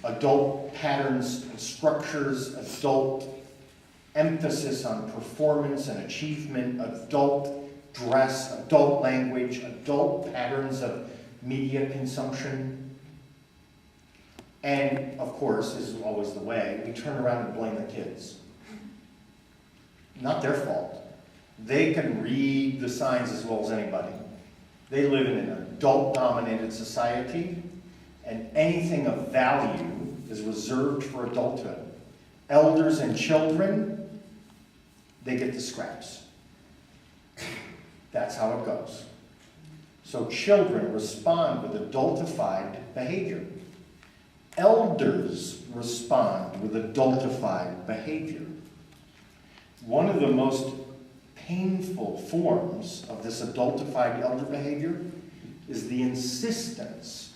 adult patterns and structures, adult emphasis on performance and achievement, adult dress, adult language, adult patterns of media consumption. And of course, this is always the way, we turn around and blame the kids. Not their fault. They can read the signs as well as anybody. They live in an adult-dominated society, and anything of value is reserved for adulthood. Elders and children, they get the scraps. That's how it goes. So children respond with adultified behavior. Elders respond with adultified behavior. One of the most painful forms of this adultified elder behavior is the insistence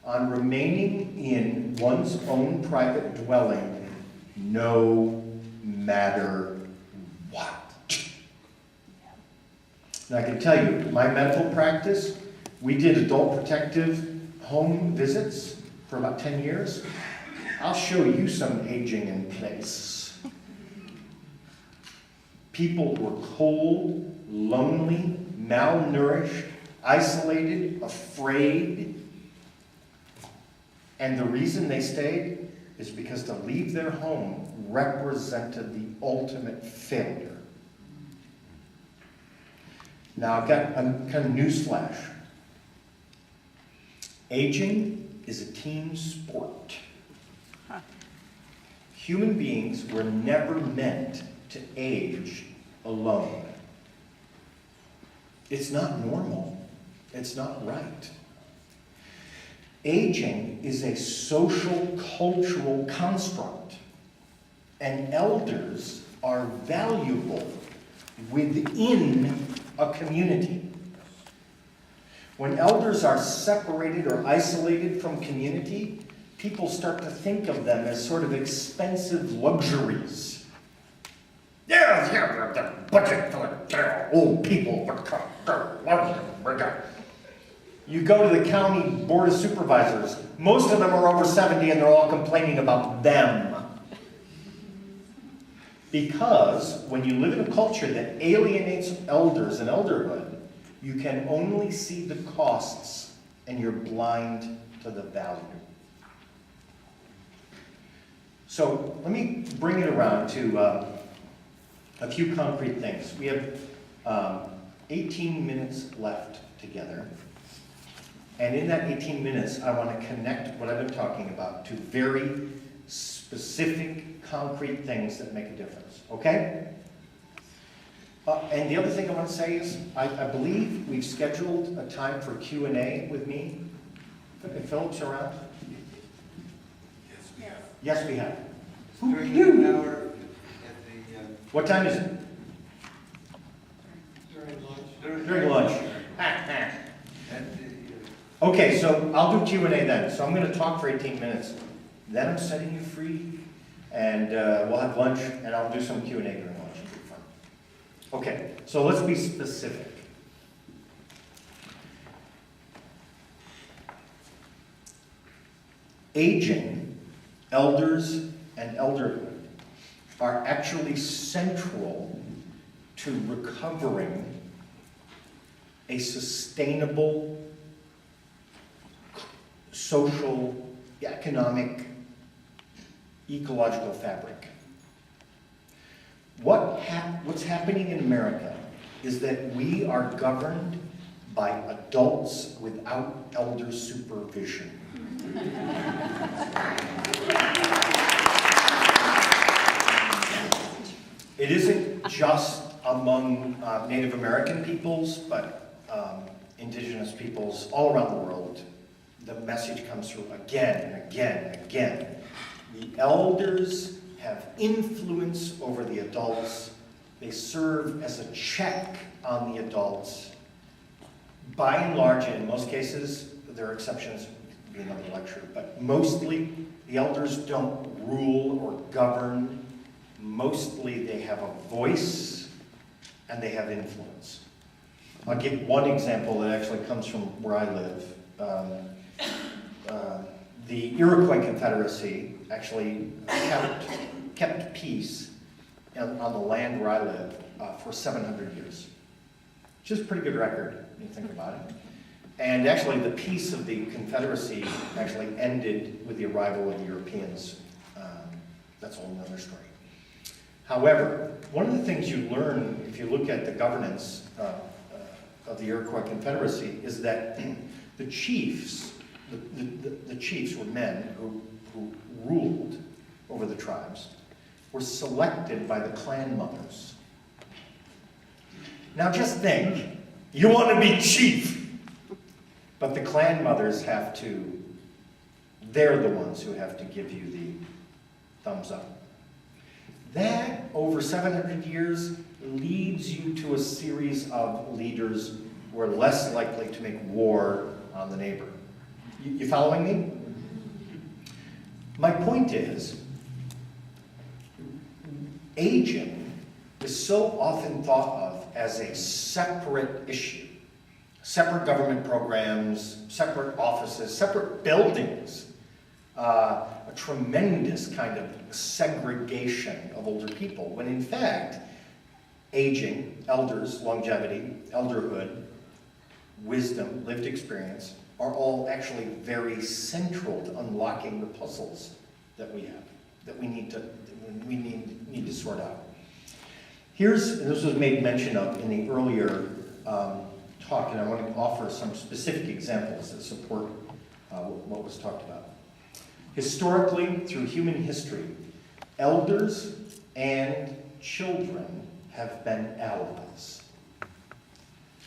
on remaining in one's own private dwelling no matter what. And I can tell you, my medical practice, we did adult protective home visits for about 10 years. I'll show you some aging in place. People were cold, lonely, malnourished, isolated, afraid. And the reason they stayed is because to leave their home represented the ultimate failure. Now I've got a kind of newsflash. Aging is a team sport. Human beings were never meant to age alone. It's not normal. It's not right. Aging is a social, cultural construct, and elders are valuable within a community. When elders are separated or isolated from community, people start to think of them as sort of expensive luxuries. Yeah, the budget for the old people. You go to the county board of supervisors, most of them are over 70 and they're all complaining about them. Because when you live in a culture that alienates elders and elderhood, you can only see the costs and you're blind to the value. So let me bring it around to a few concrete things. We have 18 minutes left together. And in that 18 minutes, I want to connect what I've been talking about to very specific, concrete things that make a difference. Okay? And the other thing I want to say is, I believe we've scheduled a time for Q&A with me. If Philip's around? Yes, we have. Yes, we have. During an hour at the... What time is it? During lunch. During lunch. Okay, so I'll do Q&A then. So I'm going to talk for 18 minutes. Then I'm setting you free, and we'll have lunch, and I'll do some Q&A during lunch. It'll be fun. Okay, so let's be specific. Aging, elders, and elderhood are actually central to recovering a sustainable social, economic, ecological fabric. What's happening in America is that we are governed by adults without elder supervision. It isn't just among Native American peoples, but indigenous peoples all around the world. The message comes through again and again and again. The elders have influence over the adults. They serve as a check on the adults. By and large, and in most cases, there are exceptions, it could be another lecture, but mostly the elders don't rule or govern. Mostly they have a voice and they have influence. I'll give one example that actually comes from where I live. the Iroquois Confederacy actually kept peace on the land where I live for 700 years, which is a pretty good record when you think about it. And actually, the peace of the Confederacy actually ended with the arrival of the Europeans. That's a whole nother story. However, one of the things you learn if you look at the governance of the Iroquois Confederacy is that the chiefs, the chiefs were men who ruled over the tribes, were selected by the clan mothers. Now just think, you want to be chief, but the clan mothers they're the ones who have to give you the thumbs up. That, over 700 years, leads you to a series of leaders who are less likely to make war on the neighbor. You following me? My point is, aging is so often thought of as a separate issue. Separate government programs, separate offices, separate buildings. A tremendous kind of segregation of older people, when in fact, aging, elders, longevity, elderhood, wisdom, lived experience, are all actually very central to unlocking the puzzles that we have, that we need to sort out. This was made mention of in the earlier talk, and I want to offer some specific examples that support what was talked about. Historically, through human history, elders and children have been allies.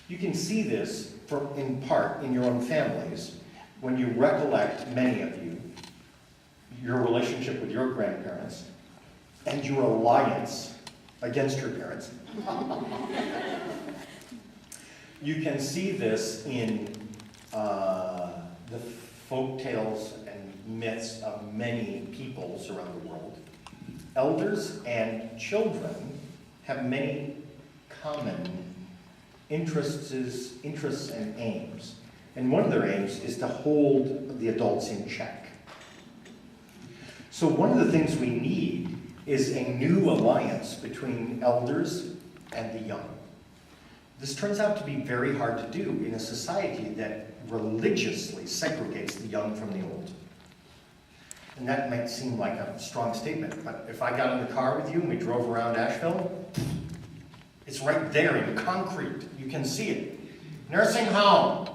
You can see this in part in your own families when you recollect, many of you, your relationship with your grandparents and your alliance against your parents. You can see this in the folk tales and myths of many peoples around the world. Elders and children have many common interests and aims. And one of their aims is to hold the adults in check. So one of the things we need is a new alliance between elders and the young. This turns out to be very hard to do in a society that religiously segregates the young from the old. And that might seem like a strong statement, but if I got in the car with you and we drove around Asheville, it's right there in concrete. You can see it. Nursing home,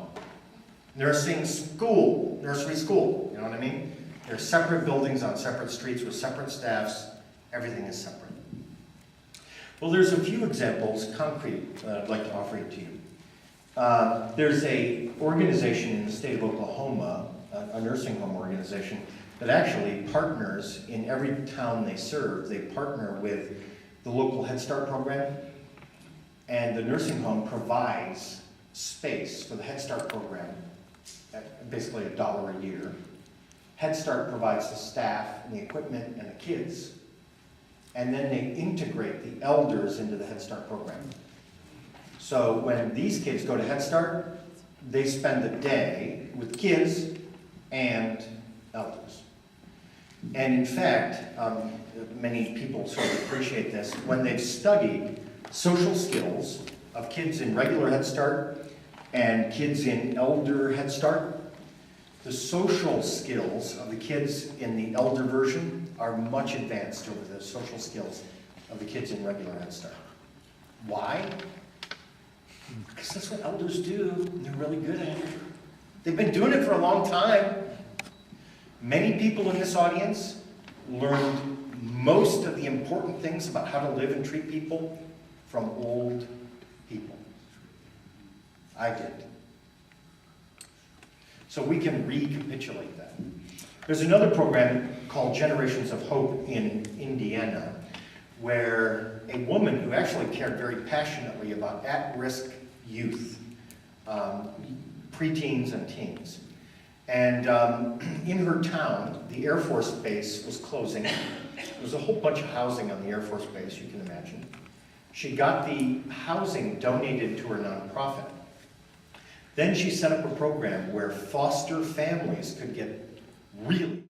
nursing school, nursery school, you know what I mean? They're separate buildings on separate streets with separate staffs. Everything is separate. Well, there's a few examples, concrete, that I'd like to offer to you. There's an organization in the state of Oklahoma, a nursing home organization, that actually partners in every town they serve. They partner with the local Head Start program, and the nursing home provides space for the Head Start program at basically $1 a year. Head Start provides the staff and the equipment and the kids, and then they integrate the elders into the Head Start program. So when these kids go to Head Start, they spend the day with kids and elders. And in fact, many people sort of appreciate this, when they've studied social skills of kids in regular Head Start and kids in elder Head Start, the social skills of the kids in the elder version are much advanced over the social skills of the kids in regular Head Start. Why? Because that's what elders do, and they're really good at it. They've been doing it for a long time. Many people in this audience learned most of the important things about how to live and treat people from old people. I did. So we can recapitulate that. There's another program called Generations of Hope in Indiana, where a woman who actually cared very passionately about at-risk youth, preteens and teens. And in her town, the Air Force Base was closing. There was a whole bunch of housing on the Air Force Base, you can imagine. She got the housing donated to her nonprofit. Then she set up a program where foster families could get really.